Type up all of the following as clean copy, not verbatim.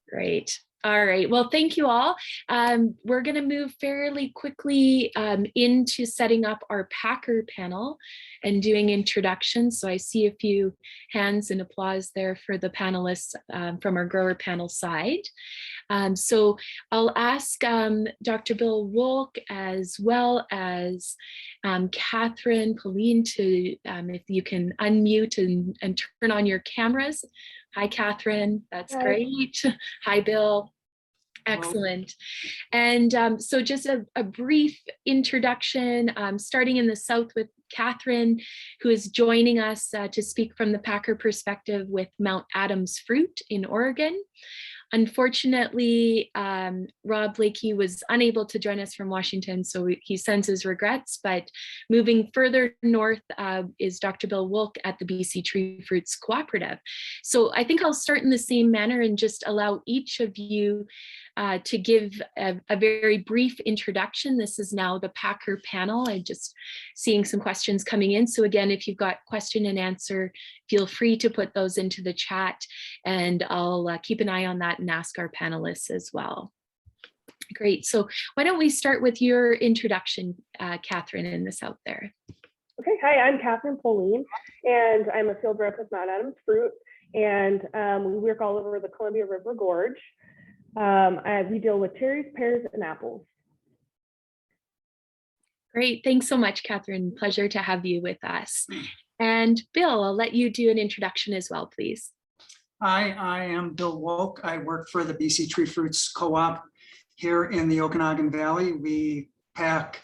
Great. All right. Well, thank you all. We're going to move fairly quickly into setting up our Packer panel and doing introductions. So I see a few hands and applause there for the panelists from our grower panel side. So I'll ask Dr. Bill Wolk as well as Catherine, Pauline to, if you can unmute and turn on your cameras. Hi, Catherine. That's Hi. great. Hi, Bill. Excellent. And so just a brief introduction, starting in the South with Catherine, who is joining us to speak from the Packer perspective with Mount Adams Fruit in Oregon. Unfortunately, Rob Blakey was unable to join us from Washington, so he sends his regrets, but moving further north is Dr. Bill Wolk at the BC Tree Fruits Cooperative. So I think I'll start in the same manner and just allow each of you to give a very brief introduction. This is now the Packer panel. I'm just seeing some questions coming in. So again, if you've got question and answer, feel free to put those into the chat and I'll keep an eye on that and ask our panelists as well. Great. So why don't we start with your introduction, Catherine, in the South there. Okay. Hi, I'm Catherine Pauline, and I'm a field rep with Mount Adams Fruit, and we work all over the Columbia River Gorge. We deal with cherries, pears, and apples. Great. Thanks so much, Catherine. Pleasure to have you with us. And Bill, I'll let you do an introduction as well, please. Hi, I am Bill Wolk. I work for the BC Tree Fruits Co-op here in the Okanagan Valley. We pack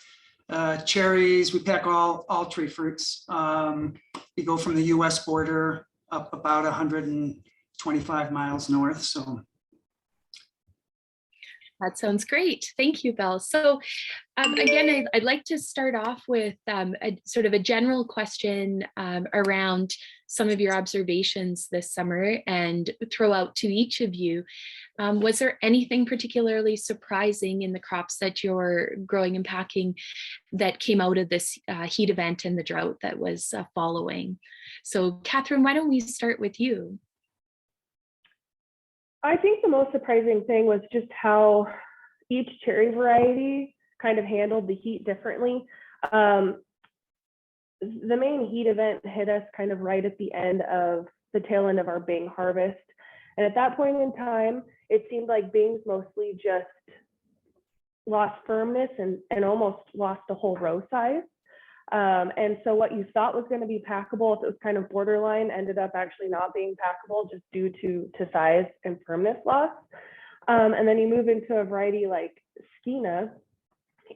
cherries, we pack all tree fruits. We go from the US border up about 125 miles north. So that sounds great. Thank you, Bill. So again, I'd like to start off with a sort of a general question around some of your observations this summer and throw out to each of you. Was there anything particularly surprising in the crops that you're growing and packing that came out of this heat event and the drought that was following? So Catherine, why don't we start with you? I think the most surprising thing was just how each cherry variety kind of handled the heat differently. The main heat event hit us kind of right at the end of the tail end of our Bing harvest. And at that point in time, it seemed like Bings mostly just lost firmness and almost lost the whole row size. And so what you thought was going to be packable, if it was kind of borderline, ended up actually not being packable just due to size and firmness loss. And then you move into a variety like Skeena,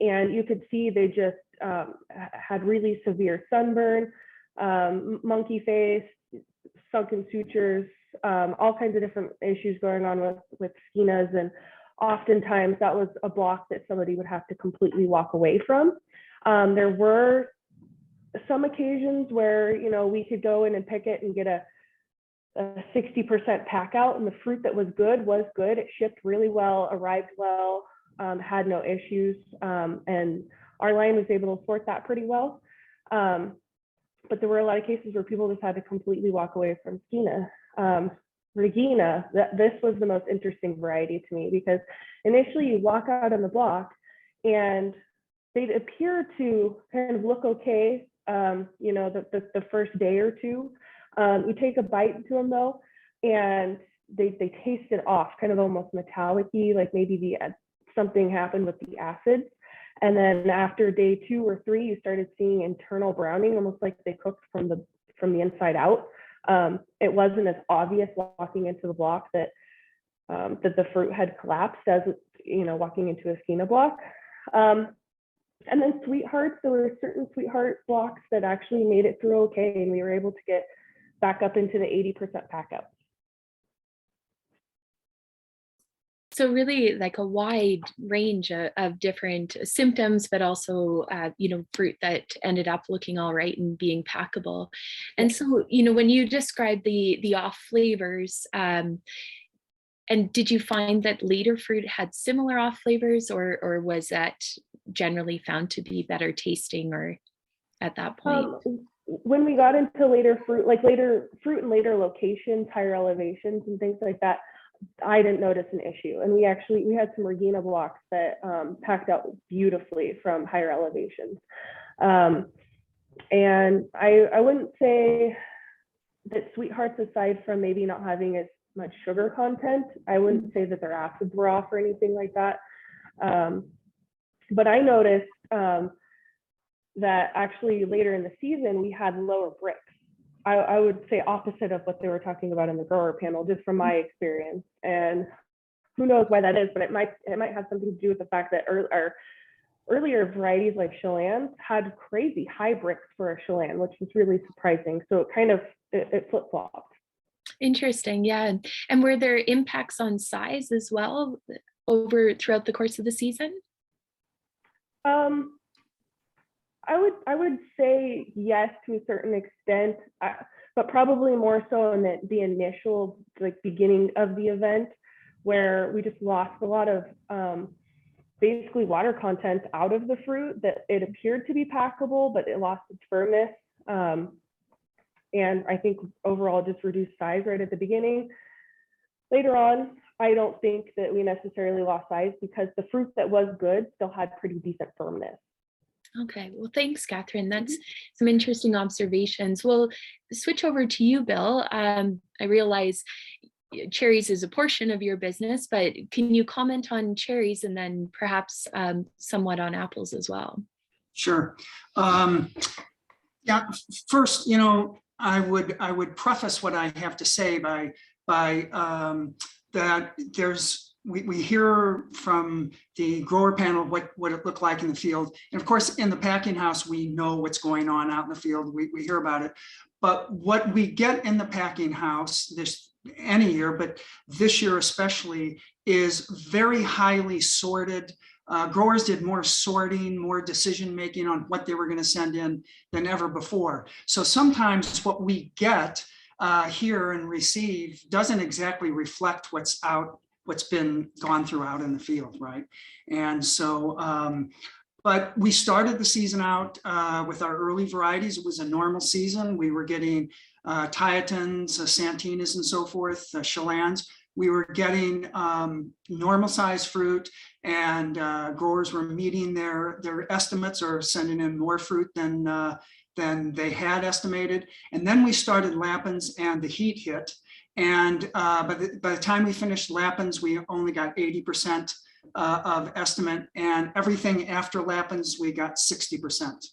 and you could see they just had really severe sunburn, monkey face, sunken sutures, all kinds of different issues going on with Skeenas. And oftentimes that was a block that somebody would have to completely walk away from. There were some occasions where, you know, we could go in and pick it and get a 60% pack out, and the fruit that was good. It shipped really well, arrived well, had no issues, and our line was able to sort that pretty well. But there were a lot of cases where people just had to completely walk away from Skeena. Regina, this was the most interesting variety to me, because initially you walk out on the block and they'd appear to kind of look okay, you know, the first day or two. You take a bite into them though, and they taste it off, kind of almost metallic-y, like maybe something happened with the acids. And then after day 2 or 3, you started seeing internal browning, almost like they cooked from the inside out. It wasn't as obvious walking into the block that the fruit had collapsed as, you know, walking into a Skeena block. And then sweethearts, there were certain sweetheart blocks that actually made it through okay, and we were able to get back up into the 80% pack out. So really like a wide range of different symptoms, but also, you know, fruit that ended up looking all right and being packable. And so, you know, when you describe the off flavors, and did you find that later fruit had similar off flavors, or was that generally found to be better tasting, or at that point? When we got into later fruit, like later fruit and later locations, higher elevations and things like that, I didn't notice an issue. And we had some Regina blocks that packed out beautifully from higher elevations. And I wouldn't say that Sweethearts, aside from maybe not having as much sugar content, I wouldn't say that their acids were off or anything like that. But I noticed that actually later in the season, we had lower bricks. I would say opposite of what they were talking about in the grower panel, just from my experience. And who knows why that is, but it might have something to do with the fact that our earlier varieties like Chelan had crazy high bricks for a Chelan, which was really surprising. So it flip-flopped. Interesting, yeah. And were there impacts on size as well throughout the course of the season? I would say yes to a certain extent, but probably more so in the initial beginning of the event, where we just lost a lot of basically water content out of the fruit, that it appeared to be packable, but it lost its firmness. And I think overall just reduced size right at the beginning. Later on, I don't think that we necessarily lost size because the fruit that was good still had pretty decent firmness. Okay, well, thanks, Catherine. That's some interesting observations. We'll switch over to you, Bill. I realize cherries is a portion of your business, but can you comment on cherries and then perhaps somewhat on apples as well? Sure. Yeah, first, I would preface what I have to say by that we hear from the grower panel what it looked like in the field. And of course, in the packing house, we know what's going on out in the field. We hear about it. But what we get in the packing house any year, but this year especially, is very highly sorted. Growers did more sorting, more decision-making on what they were going to send in than ever before. So sometimes what we get here and receive doesn't exactly reflect what's been gone through out in the field, right? And so, but we started the season out with our early varieties. It was a normal season. We were getting Tietons, Santinas, and so forth, Chelans. We were getting normal size fruit, and growers were meeting their estimates or sending in more fruit than they had estimated. And then we started Lapins, and the heat hit. And by the time we finished Lapins, we only got 80% of estimate, and everything after Lapins, we got 60%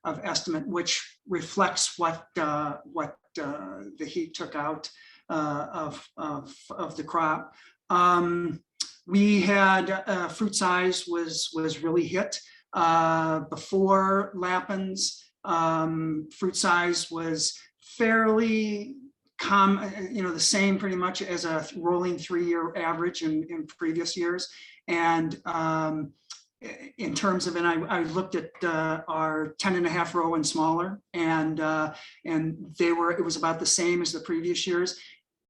of estimate, which reflects what the heat took out of the crop. We had fruit size was really hit before Lapins. Fruit size was fairly the same pretty much as a rolling 3-year average in previous years. And in terms of, and I looked at our 10.5 row and smaller, and it was about the same as the previous years.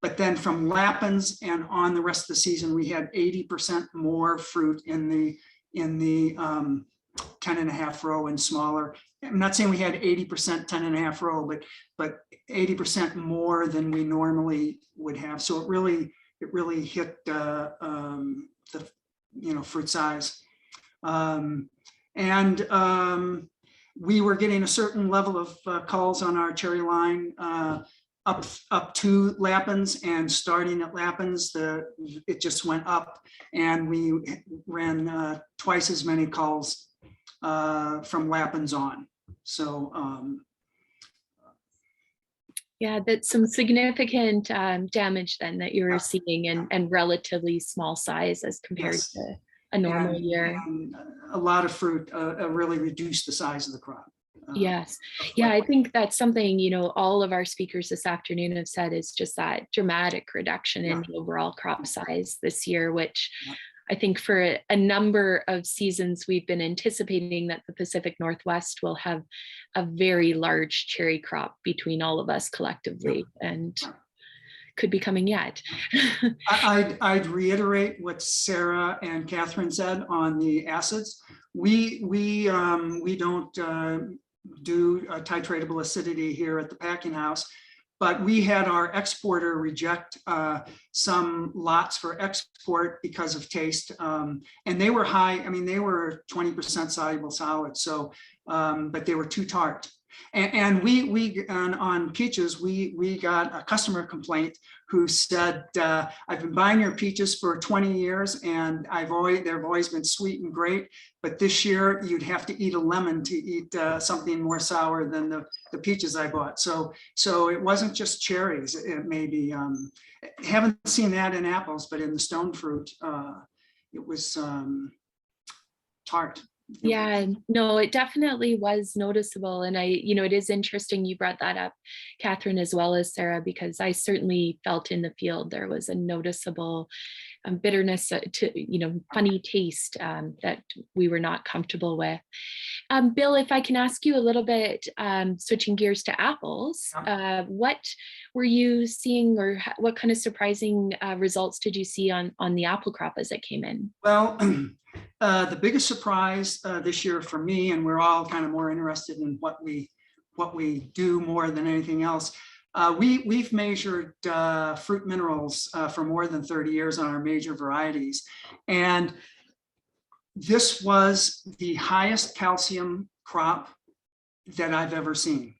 But then from Lapins and on the rest of the season, we had 80% more fruit in the 10.5 row and smaller. I'm not saying we had 80% 10.5 row, but 80% more than we normally would have. So it really hit the fruit size. We were getting a certain level of calls on our cherry line up to Lapins, and starting at Lapins, it just went up, and we ran twice as many calls from Lapins on. So yeah, that's some significant damage then that you were seeing, and relatively small size as compared yes. to a normal year. And a lot of fruit really reduced the size of the crop. Yes. Yeah, I think that's something, all of our speakers this afternoon have said, is just that dramatic reduction in the overall crop size this year, which I think for a number of seasons, we've been anticipating that the Pacific Northwest will have a very large cherry crop between all of us collectively, and could be coming yet. I'd reiterate what Sarah and Catherine said on the acids. We don't do titratable acidity here at the packing house, but we had our exporter reject some lots for export because of taste. And they were high, I mean, they were 20% soluble solids, so, but they were too tart. And on peaches, we got a customer complaint who said, I've been buying your peaches for 20 years and they've always been sweet and great, but this year you'd have to eat a lemon to eat something more sour than the peaches I bought. So it wasn't just cherries. It may be, haven't seen that in apples, but in the stone fruit, it was tart. Yeah, no, it definitely was noticeable. And it is interesting you brought that up, Catherine, as well as Sarah, because I certainly felt in the field there was a noticeable bitterness to, funny taste that we were not comfortable with. Bill, if I can ask you a little bit, switching gears to apples, what were you seeing, or what kind of surprising results did you see on the apple crop as it came in? Well, the biggest surprise this year for me, and we're all kind of more interested in what we do more than anything else. We've measured fruit minerals for more than 30 years on our major varieties. And this was the highest calcium crop that I've ever seen.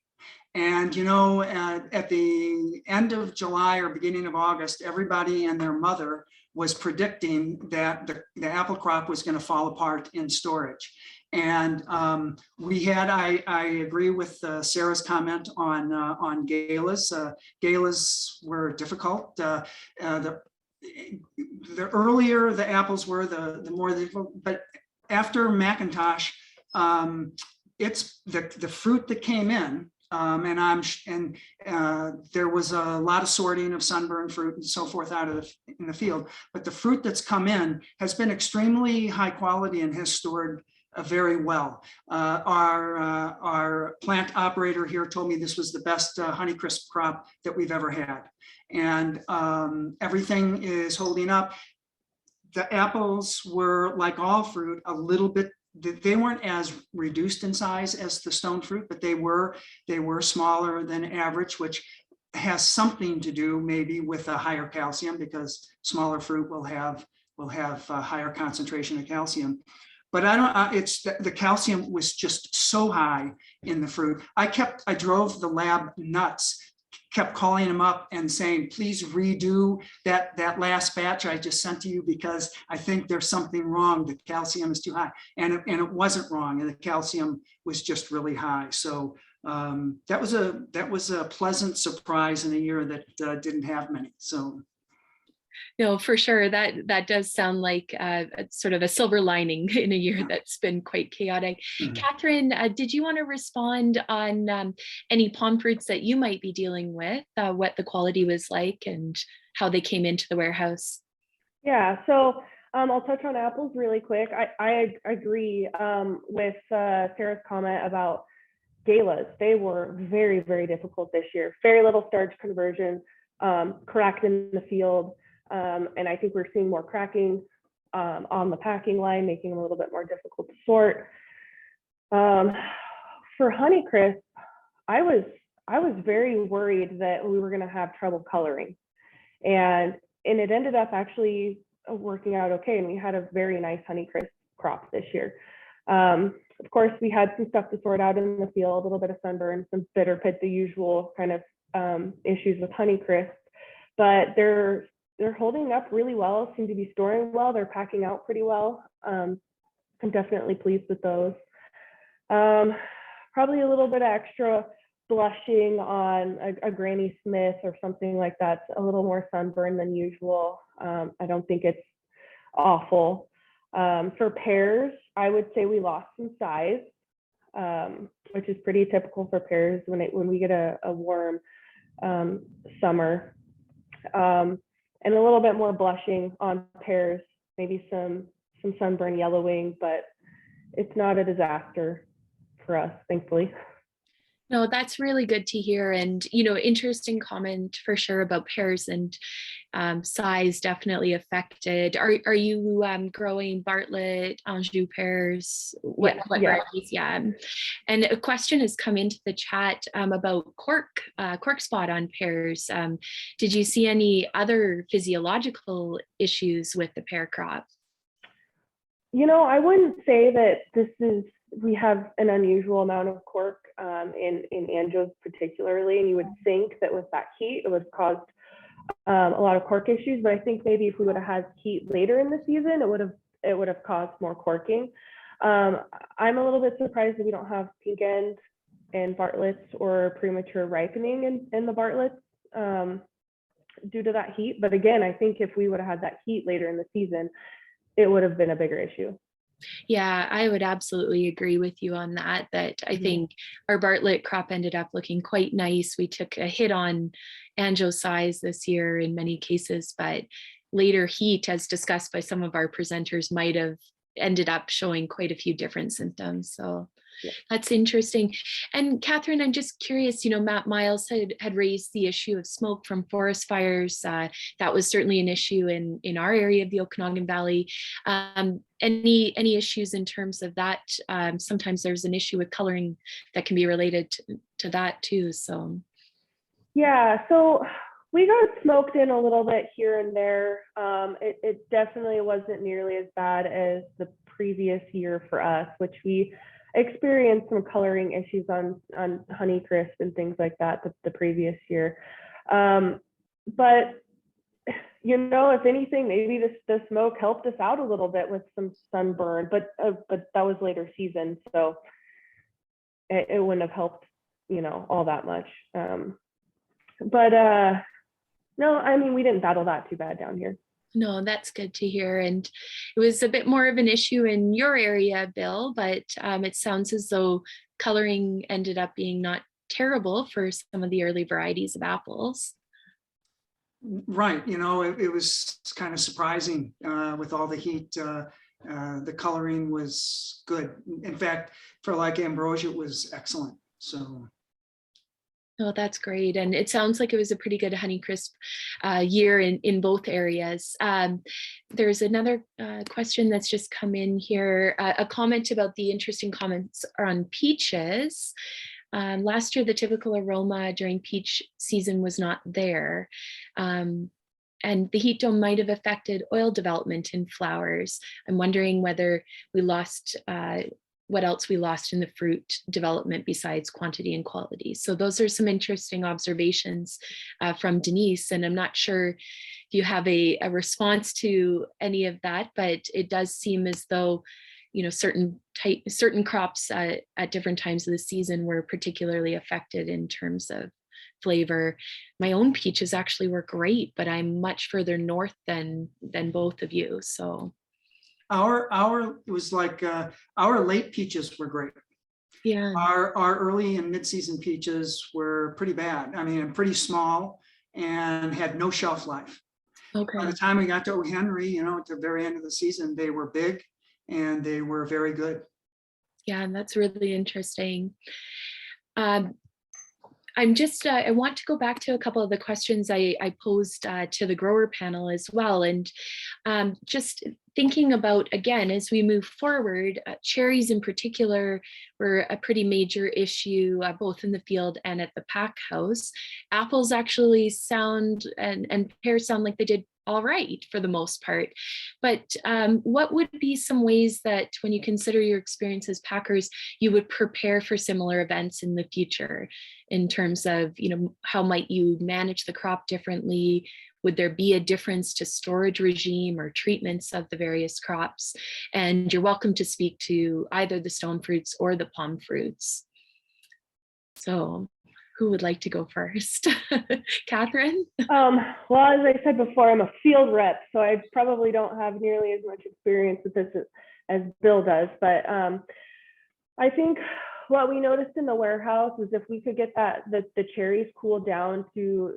And, at the end of July or beginning of August, everybody and their mother was predicting that the apple crop was going to fall apart in storage. And I agree with Sarah's comment on galas. Galas were difficult. The earlier the apples were, the more difficult. But after McIntosh, it's the fruit that came in. There was a lot of sorting of sunburned fruit and so forth in the field, but the fruit that's come in has been extremely high quality and has stored very well. Our plant operator here told me this was the best Honeycrisp crop that we've ever had, and everything is holding up. The apples were, like all fruit, a little bit. They weren't as reduced in size as the stone fruit, but they were smaller than average, which has something to do maybe with a higher calcium, because smaller fruit will have a higher concentration of calcium. But it's the calcium was just so high in the fruit. I drove the lab nuts, kept calling them up and saying, please redo that last batch I just sent to you, because I think there's something wrong. The calcium is too high. And it wasn't wrong. And the calcium was just really high. So that was a pleasant surprise in a year that didn't have many. So. No, for sure. That does sound like sort of a silver lining in a year that's been quite chaotic. Mm-hmm. Catherine, did you want to respond on any palm fruits that you might be dealing with, what the quality was like and how they came into the warehouse? Yeah, so I'll touch on apples really quick. I agree with Sarah's comment about galas. They were very, very difficult this year. Very little starch conversion, cracked in the field. And I think we're seeing more cracking on the packing line, making them a little bit more difficult to sort. For Honeycrisp, I was very worried that we were going to have trouble coloring, and it ended up actually working out okay, and we had a very nice Honeycrisp crop this year. Of course, we had some stuff to sort out in the field, a little bit of sunburn, some bitter pit, the usual kind of issues with Honeycrisp, but they're holding up really well, seem to be storing well. They're packing out pretty well. I'm definitely pleased with those. Probably a little bit extra blushing on a Granny Smith or something like that. A little more sunburn than usual. I don't think it's awful. For pears, I would say we lost some size, which is pretty typical for pears when we get a warm summer. And a little bit more blushing on pears, maybe some sunburn yellowing, but it's not a disaster for us, thankfully. No, that's really good to hear. And, interesting comment for sure about pears and size definitely affected. Are you growing Bartlett, Anjou pears? What Yeah. varieties? Yeah. And a question has come into the chat about cork spot on pears. Did you see any other physiological issues with the pear crop? I wouldn't say that we have an unusual amount of cork in Anjos particularly, and you would think that with that heat, it would have caused a lot of cork issues, but I think maybe if we would have had heat later in the season, it would have caused more corking. I'm a little bit surprised that we don't have pink end in Bartletts or premature ripening in the Bartletts due to that heat. But again, I think if we would have had that heat later in the season, it would have been a bigger issue. Yeah, I would absolutely agree with you on that. I think our Bartlett crop ended up looking quite nice. We took a hit on Anjo size this year in many cases, but later heat, as discussed by some of our presenters, might have ended up showing quite a few different symptoms. So that's interesting. And Catherine, I'm just curious, Matt Miles had raised the issue of smoke from forest fires. That was certainly an issue in our area of the Okanagan Valley. Any issues in terms of that? Sometimes there's an issue with coloring that can be related to that too. So yeah, so we got smoked in a little bit here and there. It definitely wasn't nearly as bad as the previous year for us, which we experienced some coloring issues on Honeycrisp and things like that the previous year. But if anything, maybe the smoke helped us out a little bit with some sunburn, but that was later season, so it wouldn't have helped, all that much. But no, I mean, we didn't battle that too bad down here. No, that's good to hear. And it was a bit more of an issue in your area, Bill, but it sounds as though coloring ended up being not terrible for some of the early varieties of apples. Right, it was kind of surprising with all the heat. The coloring was good. In fact, for like ambrosia, it was excellent. So. Oh, that's great. And it sounds like it was a pretty good Honeycrisp year in both areas. There's another question that's just come in here, a comment about the interesting comments on peaches. Last year, the typical aroma during peach season was not there. And the heat dome might have affected oil development in flowers. I'm wondering whether we lost what else we lost in the fruit development besides quantity and quality. So those are some interesting observations from Denise, and I'm not sure if you have a response to any of that, but it does seem as though certain crops at different times of the season were particularly affected in terms of flavor. My own peaches actually were great, but I'm much further north than both of you, so. It was like our late peaches were great. Yeah. Our early and mid-season peaches were pretty bad. I mean, pretty small and had no shelf life. Okay. By the time we got to O. Henry, at the very end of the season, they were big and they were very good. Yeah, that's really interesting. I'm just, I want to go back to a couple of the questions I posed to the grower panel as well. And just thinking about, again, as we move forward, cherries in particular were a pretty major issue, both in the field and at the pack house. Apples actually sound, and pears sound like they did all right for the most part. But what would be some ways that when you consider your experience as packers, you would prepare for similar events in the future in terms of, how might you manage the crop differently? Would there be a difference to storage regime or treatments of the various crops? And you're welcome to speak to either the stone fruits or the palm fruits. So who would like to go first? Catherine? Well, as I said before, I'm a field rep, so I probably don't have nearly as much experience with this as Bill does. But I think what we noticed in the warehouse was if we could get the cherries cooled down to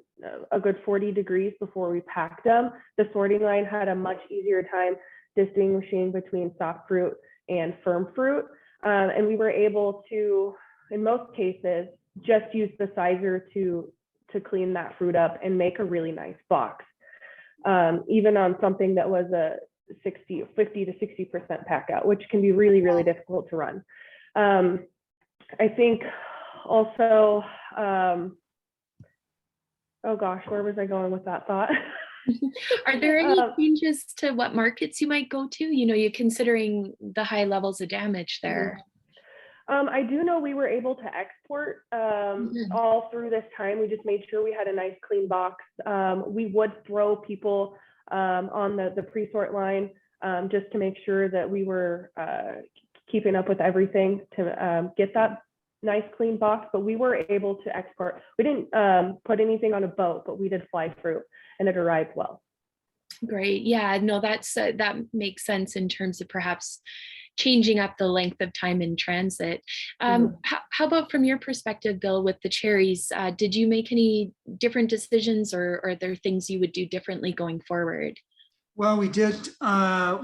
a good 40 degrees before we packed them, the sorting line had a much easier time distinguishing between soft fruit and firm fruit. And we were able to, in most cases, just use the sizer to clean that fruit up and make a really nice box. Even on something that was a 50 to 60% pack out, which can be really, really difficult to run. I think also, oh gosh, where was I going with that thought? Are there any changes to what markets you might go to? You know, you're considering the high levels of damage there. I do know we were able to export all through this time. We just made sure we had a nice clean box. We would throw people on the pre-sort line just to make sure that we were keeping up with everything to get that nice clean box, but we were able to export. We didn't put anything on a boat, but we did fly fruit and it arrived well. Great. Yeah, no, that makes sense in terms of perhaps changing up the length of time in transit. How about from your perspective, Bill, with the cherries, did you make any different decisions, or are there things you would do differently going forward? Well, we did.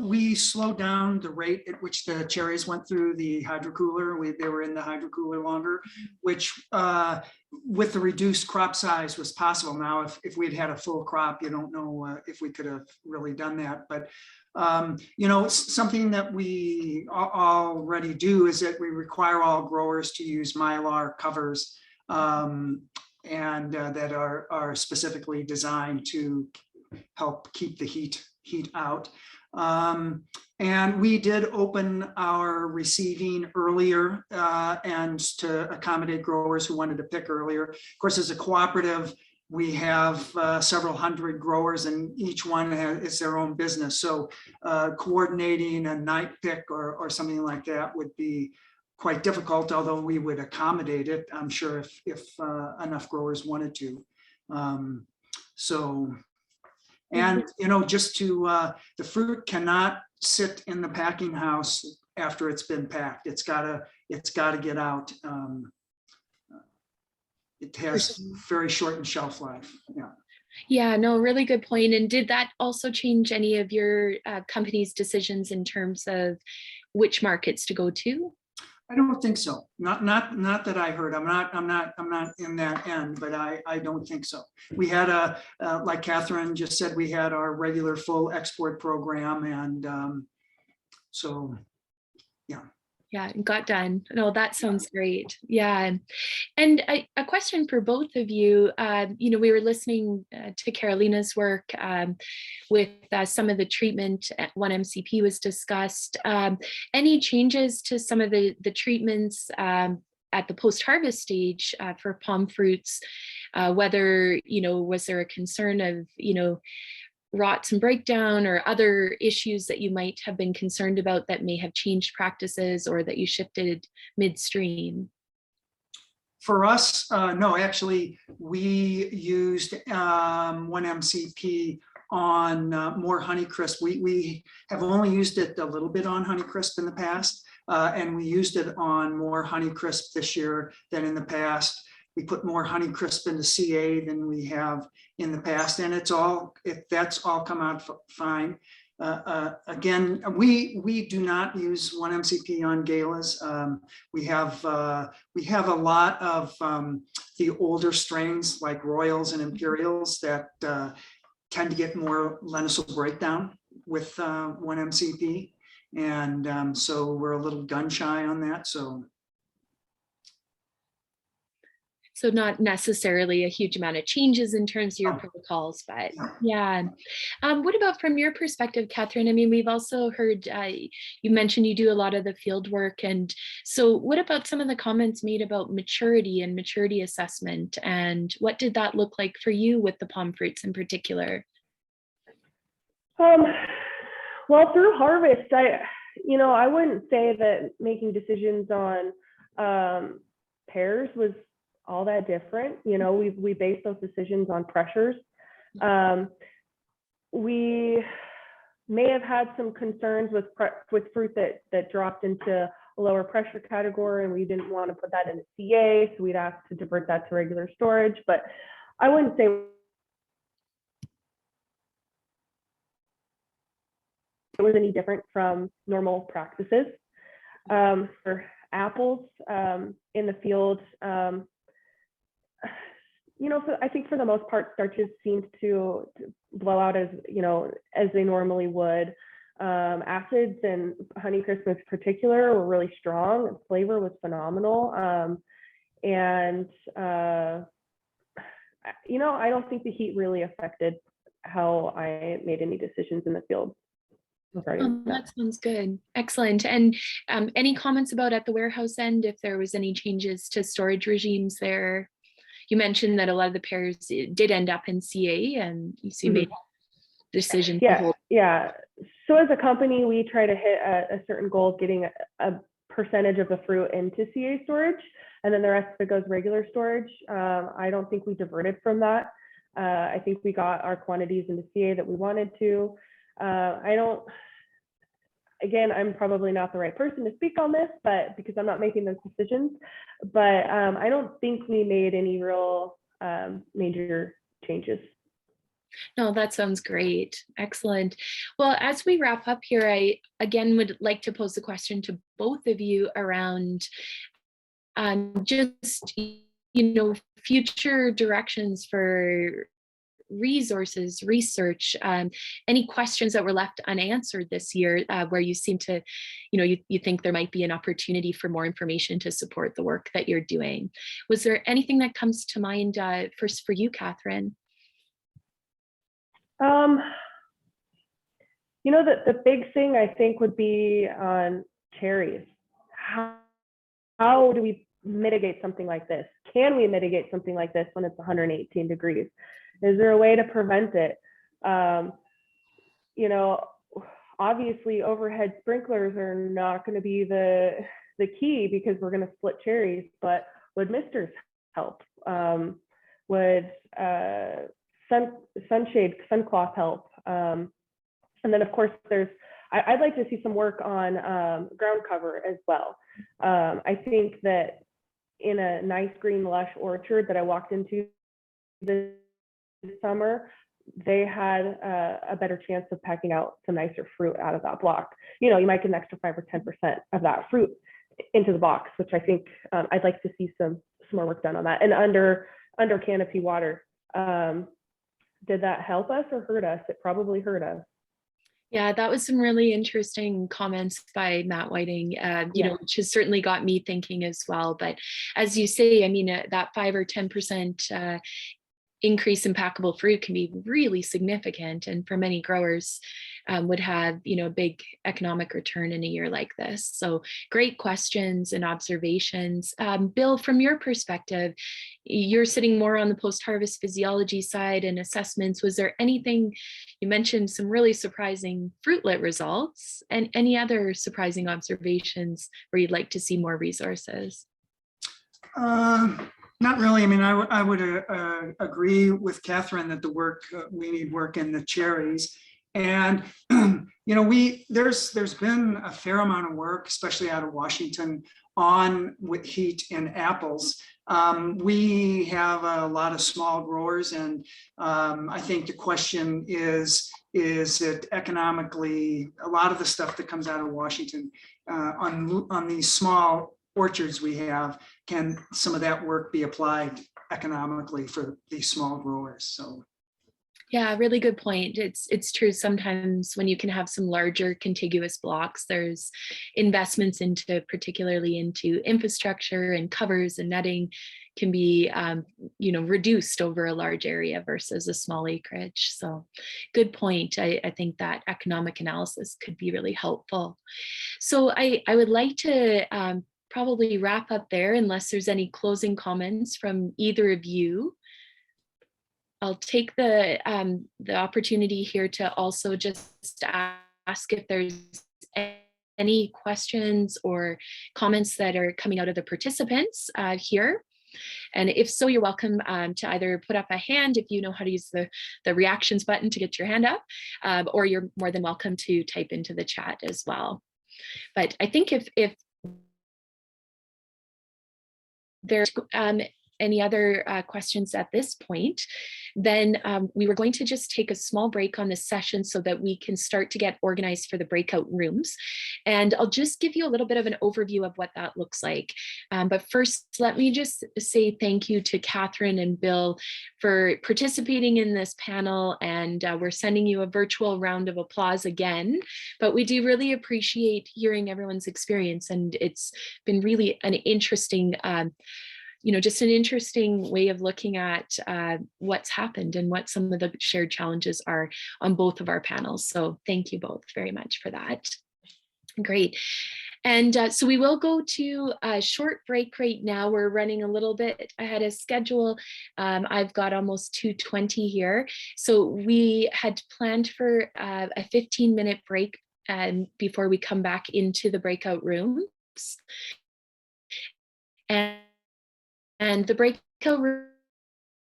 We slowed down the rate at which the cherries went through the hydrocooler. They were in the hydrocooler longer, which with the reduced crop size was possible. Now, if we'd had a full crop, you don't know if we could have really done that. But you know, something that we already do is that we require all growers to use Mylar covers and that are specifically designed to help keep the heat out. And we did open our receiving earlier and to accommodate growers who wanted to pick earlier. Of course, as a cooperative, we have several hundred growers and each one is their own business. So coordinating a night pick or something like that would be quite difficult, although we would accommodate it, I'm sure, if enough growers wanted to. And you know, just to the fruit cannot sit in the packing house after it's been packed. It's gotta get out. It has very shortened shelf life. Yeah. Yeah, no, really good point. And did that also change any of your company's decisions in terms of which markets to go to? I don't think so. Not that I heard. I'm not in that end, but I don't think so. We had like Catherine just said, we had our regular full export program, and so yeah. Yeah, it got done. No, that sounds great. Yeah. And a question for both of you. You know, we were listening to Carolina's work with some of the treatment. 1-MCP was discussed. Any changes to some of the treatments at the post-harvest stage for palm fruits? Whether, you know, was there a concern of, you know, rots and breakdown or other issues that you might have been concerned about that may have changed practices or that you shifted midstream? For us, no, actually, we used 1-MCP on more Honeycrisp. We have only used it a little bit on Honeycrisp in the past, and we used it on more Honeycrisp this year than in the past. We put more Honeycrisp into CA than we have in the past, and that's all come out fine. Again, we do not use 1-MCP on galas. We have a lot of the older strains like Royals and Imperials that tend to get more lenticle breakdown with 1-MCP, and so we're a little gun shy on that. So not necessarily a huge amount of changes in terms of your protocols, but yeah. What about from your perspective, Catherine? I mean, we've also heard you mentioned you do a lot of the field work. And so what about some of the comments made about maturity and maturity assessment? And what did that look like for you with the palm fruits in particular? Well, through harvest, I wouldn't say that making decisions on pears was all that different. You know, we base those decisions on pressures. We may have had some concerns with fruit that dropped into a lower pressure category, and we didn't want to put that in a CA, so we'd ask to divert that to regular storage. But I wouldn't say it was any different from normal practices. For apples in the field, So I think for the most part, starches seemed to blow out as as they normally would. Acids and Honeycrisp in particular were really strong. And flavor was phenomenal. And I don't think the heat really affected how I made any decisions in the field regarding that. That sounds good. Excellent. And any comments about at the warehouse end, if there was any changes to storage regimes there? You mentioned that a lot of the pears did end up in CA, and you made a decision to hold. Yeah. So as a company, we try to hit a certain goal of getting a percentage of the fruit into CA storage, and then the rest of it goes regular storage. I don't think we diverted from that. I think we got our quantities into CA that we wanted to. Again, I'm probably not the right person to speak on this, but because I'm not making those decisions, but I don't think we made any real major changes. No, that sounds great. Excellent. Well, as we wrap up here, I again would like to pose the question to both of you around just, future directions for resources, research, any questions that were left unanswered this year where you seem to, you think there might be an opportunity for more information to support the work that you're doing. Was there anything that comes to mind first for you, Catherine? The big thing I think would be on cherries. How do we mitigate something like this? Can we mitigate something like this when it's 118 degrees? Is there a way to prevent it? Obviously overhead sprinklers are not going to be the key because we're going to split cherries, but would misters help? Would sunshade, suncloth help? And then of course I'd like to see some work on ground cover as well. I think that in a nice green lush orchard that I walked into this summer, they had a better chance of packing out some nicer fruit out of that block. You might get an extra 5 or 10% of that fruit into the box, which I think I'd like to see some more work done on that. And under canopy water, did that help us or hurt us? It probably hurt us. Yeah, that was some really interesting comments by Matt Whiting, which has certainly got me thinking as well. But as you say, I mean, that 5 or 10% increase in packable fruit can be really significant, and for many growers would have a big economic return in a year like this. So great questions and observations. Bill, from your perspective, you're sitting more on the post-harvest physiology side and assessments. Was there anything, you mentioned some really surprising fruitlet results, and any other surprising observations where you'd like to see more resources? Not really. I mean, I would agree with Catherine that we need work in the cherries, and there's been a fair amount of work, especially out of Washington, on with heat in apples. We have a lot of small growers, and I think the question is it economically, a lot of the stuff that comes out of Washington on these small orchards we have, can some of that work be applied economically for these small growers? So yeah, really good point. It's true. Sometimes when you can have some larger contiguous blocks, there's investments particularly into infrastructure and covers and netting can be reduced over a large area versus a small acreage. So good point. I think that economic analysis could be really helpful. So I would like to probably wrap up there unless there's any closing comments from either of you. I'll take the opportunity here to also just ask if there's any questions or comments that are coming out of the participants here. And if so, you're welcome to either put up a hand if you know how to use the reactions button to get your hand up, or you're more than welcome to type into the chat as well. But I think if there's any other questions at this point, then we were going to just take a small break on this session so that we can start to get organized for the breakout rooms. And I'll just give you a little bit of an overview of what that looks like. But first, let me just say thank you to Catherine and Bill for participating in this panel. And we're sending you a virtual round of applause again. But we do really appreciate hearing everyone's experience. And it's been really an interesting just an interesting way of looking at what's happened and what some of the shared challenges are on both of our panels. So thank you both very much for that. Great. And so we will go to a short break right now. We're running a little bit ahead of schedule. I've got almost 2:20 here. So we had planned for a 15-minute break before we come back into the breakout rooms. And the breakout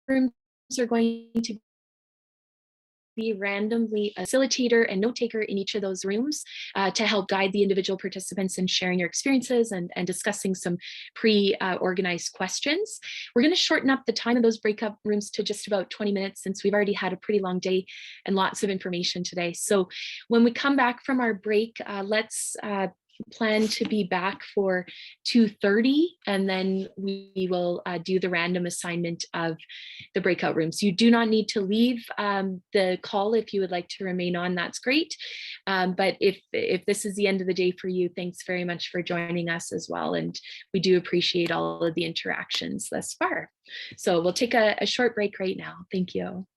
rooms are going to be randomly a facilitator and note taker in each of those rooms to help guide the individual participants in sharing your experiences and discussing some pre-organized questions. We're going to shorten up the time of those breakout rooms to just about 20 minutes since we've already had a pretty long day and lots of information today. So when we come back from our break, let's plan to be back for 2:30, and then we will do the random assignment of the breakout rooms. You do not need to leave the call. If you would like to remain on, that's great. But if this is the end of the day for you, thanks very much for joining us as well. And we do appreciate all of the interactions thus far. So we'll take a short break right now. Thank you.